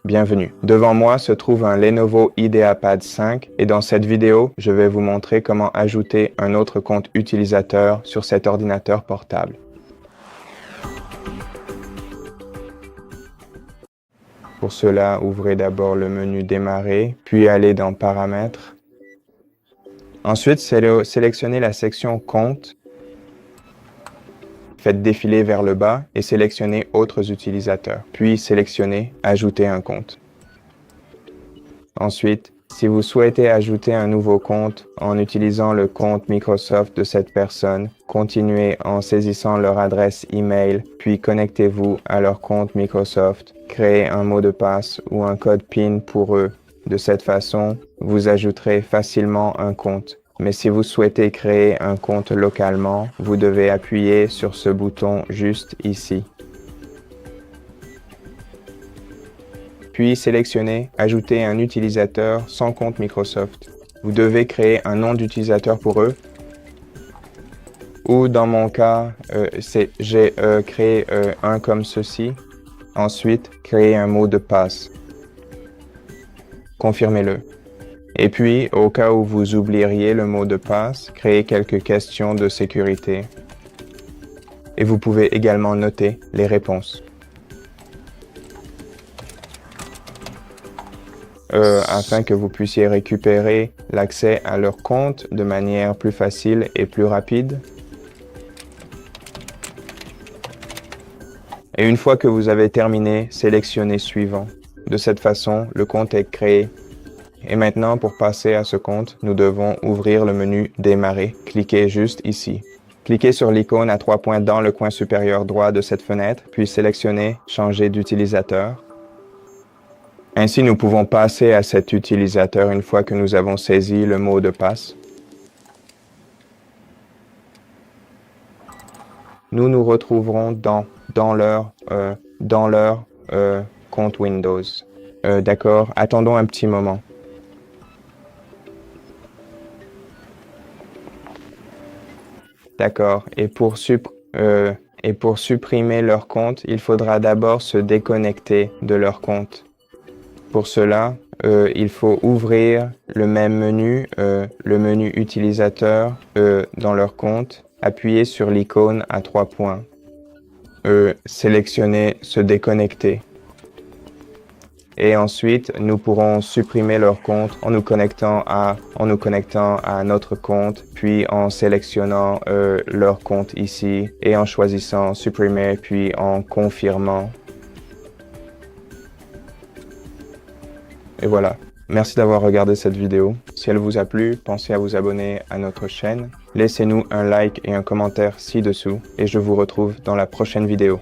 bienvenue. Devant moi se trouve un Lenovo IdeaPad 5 et dans cette vidéo, je vais vous montrer comment ajouter un autre compte utilisateur sur cet ordinateur portable. Pour cela, ouvrez d'abord le menu Démarrer, puis allez dans Paramètres. Ensuite, sélectionnez la section Compte. Faites défiler vers le bas et sélectionnez Autres utilisateurs. Puis sélectionnez Ajouter un compte. Ensuite, si vous souhaitez ajouter un nouveau compte en utilisant le compte Microsoft de cette personne, continuez en saisissant leur adresse email, puis connectez-vous à leur compte Microsoft. Créez un mot de passe ou un code PIN pour eux. De cette façon, vous ajouterez facilement un compte. Mais si vous souhaitez créer un compte localement, vous devez appuyer sur ce bouton juste ici. Puis sélectionnez « Ajouter un utilisateur sans compte Microsoft ». Vous devez créer un nom d'utilisateur pour eux. Ou dans mon cas, j'ai créé un comme ceci. Ensuite, créer un mot de passe. Confirmez-le. Et puis, au cas où vous oublieriez le mot de passe, créez quelques questions de sécurité. Et vous pouvez également noter les réponses. Afin que vous puissiez récupérer l'accès à leur compte de manière plus facile et plus rapide. Et une fois que vous avez terminé, sélectionnez Suivant. De cette façon, le compte est créé. Et maintenant, pour passer à ce compte, nous devons ouvrir le menu Démarrer. Cliquez juste ici. Cliquez sur l'icône à 3 points dans le coin supérieur droit de cette fenêtre, puis sélectionnez Changer d'utilisateur. Ainsi, nous pouvons passer à cet utilisateur une fois que nous avons saisi le mot de passe. Nous nous retrouverons dans leur compte Windows. D'accord, attendons un petit moment. D'accord, et pour supprimer leur compte, il faudra d'abord se déconnecter de leur compte. Pour cela, il faut ouvrir le même menu, le menu utilisateur dans leur compte, appuyer sur l'icône à 3 points, sélectionner se déconnecter. Et ensuite, nous pourrons supprimer leur compte en nous connectant à notre compte, puis en sélectionnant leur compte ici et en choisissant supprimer, puis en confirmant. Et voilà. Merci d'avoir regardé cette vidéo. Si elle vous a plu, pensez à vous abonner à notre chaîne. Laissez-nous un like et un commentaire ci-dessous et je vous retrouve dans la prochaine vidéo.